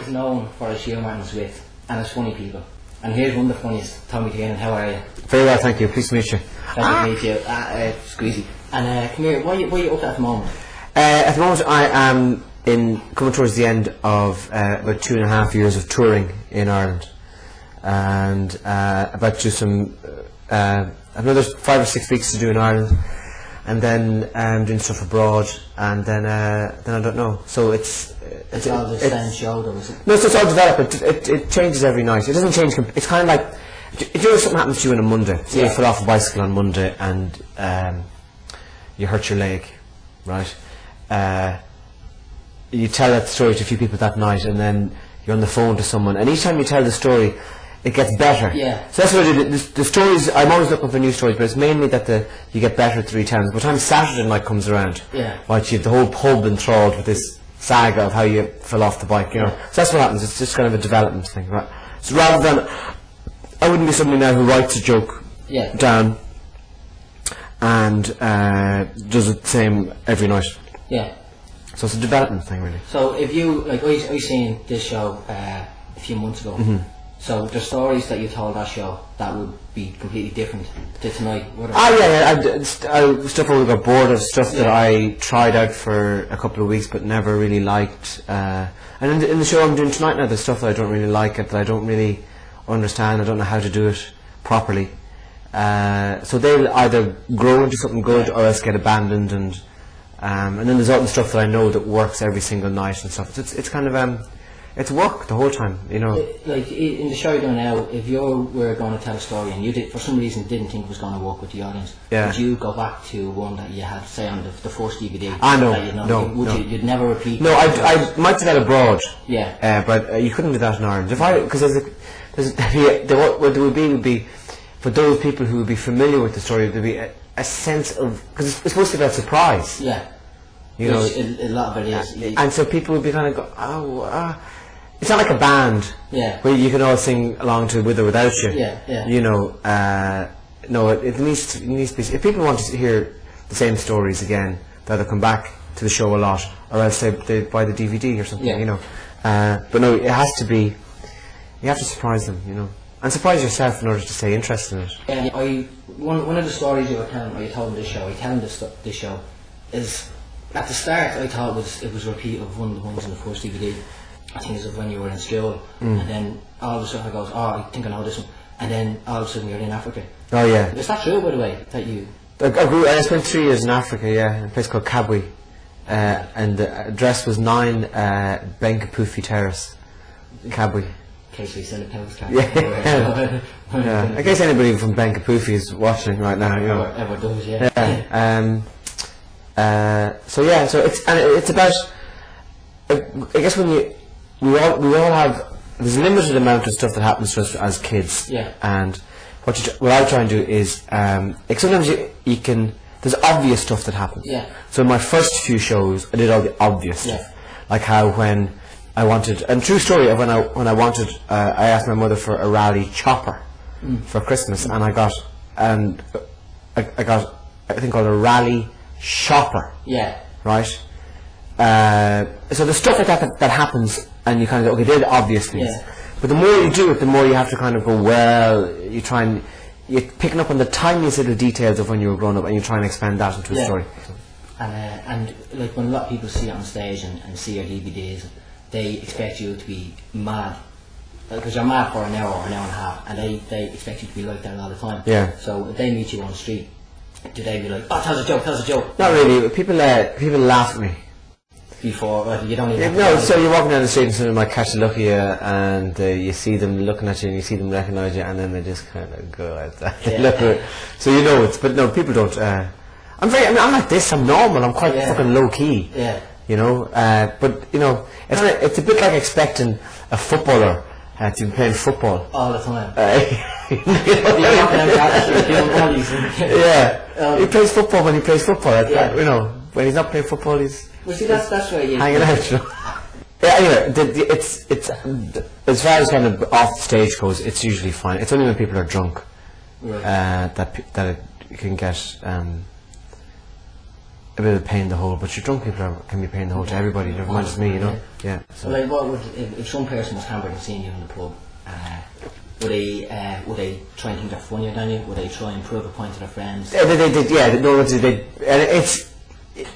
is known for its humour and its wit, and its funny people. And here's one of the funniest, Tommy Tiernan. How are you? Very well, thank you. Pleased to meet you. Pleasure to meet you. Squeezy. And come here, what are you up at the moment? At the moment, I am coming towards the end of about 2.5 years of touring in Ireland, and about to do some. Another 5 or 6 weeks to do in Ireland, and then doing stuff abroad, and then I don't know. So it's all the same show, though, is it? No, so it's all developed. It changes every night. It doesn't change. It's kind of like if you know something happens to you on a Monday. Say you fell off a bicycle on Monday and you hurt your leg, right? You tell that story to a few people that night, and then you're on the phone to someone, and each time you tell the story, it gets better. Yeah. So that's what I do. The stories, I'm always looking for new stories, but it's mainly that you get better at the retellings. By the time Saturday night comes around, right, you have the whole pub enthralled with this saga of how you fell off the bike, you know. So that's what happens. It's just kind of a development thing, right? So rather than, I wouldn't be somebody now who writes a joke down and does it the same every night. Yeah. So it's a development thing, really. So if you, like, I seen this show a few months ago. So the stories that you told that show, that would be completely different to tonight. Stuff I got bored of, stuff that I tried out for a couple of weeks but never really liked. And in the show I'm doing tonight now, there's stuff that I don't really like, that I don't really understand, I don't know how to do it properly. So they'll either grow into something good or else get abandoned, and then there's all the stuff that I know that works every single night and stuff. It's kind of it's work the whole time, you know. Like in the show you're doing now, if you were going to tell a story and you for some reason didn't think it was going to work with the audience, would you go back to one that you had, say, on the first DVD? No. You'd never repeat? No, I might do that abroad. Yeah. But you couldn't do that in Ireland. Because what there would be for those people who would be familiar with the story, there'd be a sense of, because it's supposed to be about surprise. Yeah. You know, a lot of it is. And so people would be kind of go, it's not like a band where you can all sing along to with or without you. You know, no, it needs to be. If people want to hear the same stories again, they'll either come back to the show a lot, or else they buy the DVD or something. You know, but no, it has to be. You have to surprise them, you know, and surprise yourself in order to stay interested in it. One of the stories you were telling, or you told in this show, this show, is at the start I thought it was a repeat of one of the ones in the first DVD. I think it's of when you were in school, and then all of a sudden I goes, I think I know this one, and then all of a sudden you're in Africa. Oh yeah. Is that true, by the way, that you? I spent 3 years in Africa, in a place called Kabwe, and the address was 9 Benkapufi Terrace, Kabwe. In case we send a postcard. In case anybody from Benkapufi is watching right now, you know. Ever does, So it's about. I guess we all have, there's a limited amount of stuff that happens to us as kids, and what I try and do is like sometimes you can, there's obvious stuff that happens. So in my first few shows I did all the obvious stuff, like how when I wanted, and true story of when I wanted, I asked my mother for a rally chopper for Christmas, and I got I think called a rally shopper. Right. So the stuff like that happens, and you kind of go, okay, they're the obvious things. But the more you do it, the more you have to kind of go, well, you're picking up on the tiniest little details of when you were growing up, and you try and expand that into a story. And like when a lot of people see it on stage and see your DVDs, they expect you to be mad, because you're mad for an hour or an hour and a half, and they expect you to be like that all the time. So if they meet you on the street, do they be like, tell us a joke? Not really. People laugh at me. Before, you don't even so you're walking down the street and someone might catch a look at you, and you see them looking at you, and you see them recognise you, and then they just kind of go like that. So you know it's, but no, people don't. I'm like this. I'm normal. I'm quite fucking low key. You know, but you know, it's a bit like expecting a footballer to be playing football all the time. He plays football when he plays football. You know, when he's not playing football, he's. Well, see, that's where you hanging out. You know? Anyway, it's as far as kind of off the stage goes, it's usually fine. It's only when people are drunk, that it can get. a bit of a pain in the hole, but your drunk people can be a pain in the hole to everybody, never mind just me, you know. Yeah. So. Like, what would if some person was hammered and seen you in the pub? Would they try and think they're funnier than you? Would they try and prove a point to their friends? And it's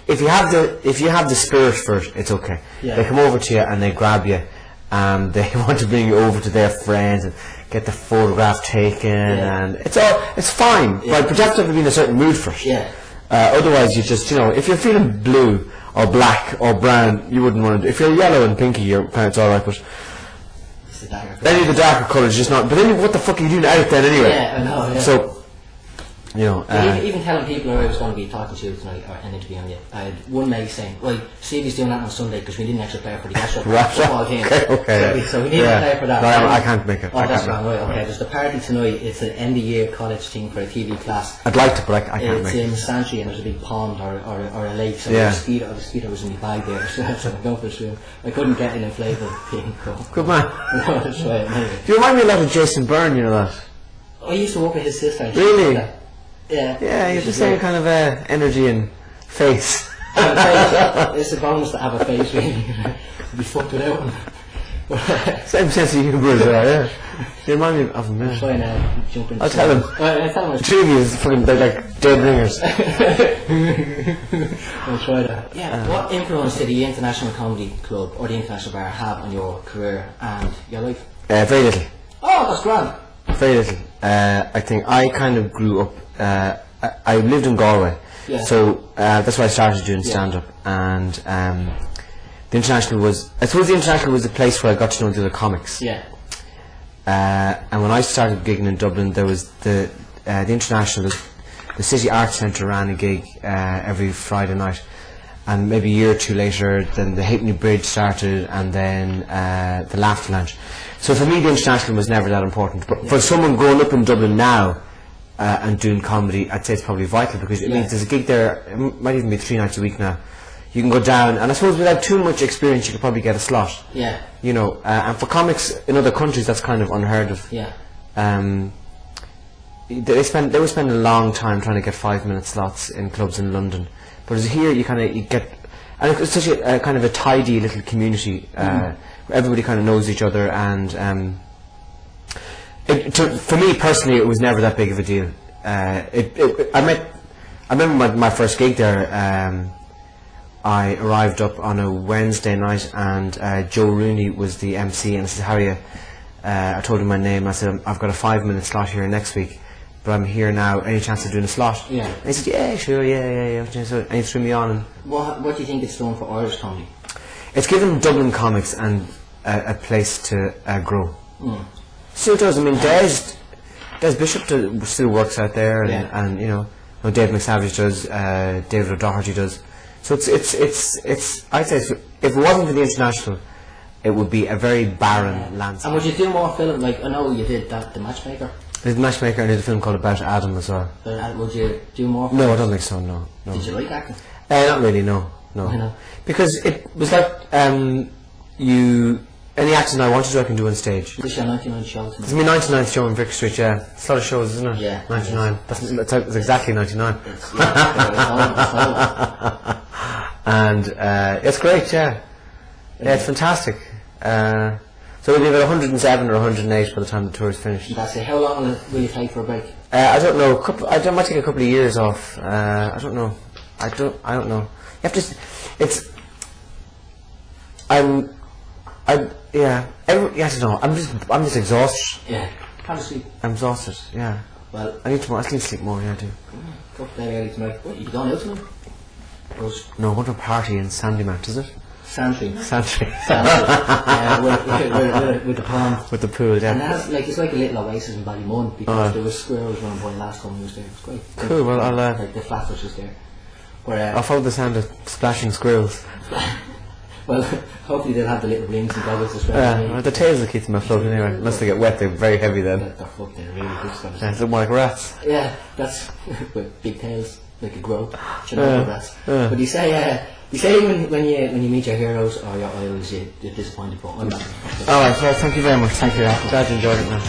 if you have the spirit for it, it's okay. Yeah. They come over to you and they grab you, they want to bring you over to their friends and get the photograph taken, and it's fine. Yeah. But you have to be in a certain mood for it. Yeah. Otherwise, you just if you're feeling blue or black or brown, you wouldn't want to. If you're yellow and pinky, it's all right, but. Any of the darker colours, just not. But then, what the fuck are you doing out then anyway? Yeah, I know. Yeah. So, even telling people I was going to be talking to you tonight or an interview on you, I had one mate saying, "Well, Stevie's doing that on Sunday because we didn't actually play for the Gastro football game. Okay. So we need to play for that." No, I can't make it. Oh, that's wrong. Right. Okay. There's the party tonight. It's an end of year college thing for a TV class. I'd like to, but I can't make it. It's in Santry and there's a big pond or a lake. So the mosquito was in my bag there, so I'm going for a swim. I couldn't get an inflatable thing. Good man. No, that's right. Anyway. Do you remind me a lot of Jason Byrne? You know that? I used to work with his sister. Really? Yeah. Yeah, he's the same kind of energy and face. It's a bonus to have a face, really. Be fucked without him. Same sense of humour as well, yeah. You remind me of him, yeah. I'll try and jump into I'll tell him. I'll tell him. The two of you is fucking like dead ringers. I'll try that. Yeah. What influence did the International Comedy Club or the International Bar have on your career and your life? Very little. Oh, that's grand. Very little. I think I kind of grew up. I lived in Galway, so that's why I started doing stand-up. And the International was, I suppose, the place where I got to know the other comics. Yeah. And when I started gigging in Dublin, there was the International, the City Arts Centre ran a gig every Friday night, and maybe a year or two later, then the Halfpenny Bridge started, and then the Laughter Lounge. So for me, the International was never that important. But for someone growing up in Dublin now and doing comedy, I'd say it's probably vital, because it means there's a gig there. It might even be 3 nights a week now. You can go down, and I suppose without too much experience, you could probably get a slot. Yeah. You know, and for comics in other countries, that's kind of unheard of. Yeah. They would spend a long time trying to get 5-minute slots in clubs in London, but as here you get, and it's such a kind of a tidy little community. Where everybody kind of knows each other, and for me personally, it was never that big of a deal. I remember my first gig there. I arrived up on a Wednesday night, and Joe Rooney was the MC, and I said, "How are you?" I told him my name. I said, "I've got a 5-minute slot here next week, but I'm here now. Any chance of doing a slot?" Yeah. And he said, "Yeah, sure, yeah." So, and he threw me on. And what do you think it's done for Irish comedy? It's given Dublin comics and a place to grow. Still does. I mean, Des Bishop still works out there, and you know, Dave McSavage does, David O'Doherty does. So it's. I'd say if it wasn't for the International, it would be a very barren landscape. And would you do more film? Like, I know you did that, The Matchmaker. I did The Matchmaker, and I did a film called About Adam as well. Would you do more? No, I don't think so. No. Did you like acting? Not really. No. Why not? Because it was like any acting I want to do, I can do on stage. This is your 99th show tonight. It's my 99th show in Vicar Street, yeah. It's a lot of shows, isn't it? Yeah. 99. That's exactly 99. It's and it's great, yeah. Yeah, it's fantastic. So it'll be about 107 or 108 by the time the tour is finished. That's it. How long will you take for a break? I don't know. I might take a couple of years off. I don't know. I don't know. You have to. It's. I don't know. I'm just exhausted. Yeah. How to sleep? I'm exhausted. Yeah. Well, I need to sleep more. Yeah, I do. Go to bed early tonight. What, you going out tonight? No, I want to party in Sandymount, is it? Santry. With the pond. With the pool, yeah. And it's like a little oasis in Ballymun, because there was squirrels running by last time we was there. It was great. Cool, well I'll like the flatfish was there. I'll follow the sound of splashing squirrels. Well, hopefully they'll have the little rings and goggles as well. Well, the tails will keep them afloat anyway. Unless they get wet, they're very heavy then. They're fucked, they're really good stuff. Yeah, it's more like rats. Yeah, that's with big tails, like a grow. Rats. But you say when you meet your heroes or your idols, you're disappointed, but I'm not. Alright, well, thank you very much. Thank you. I'm glad you enjoyed it, man.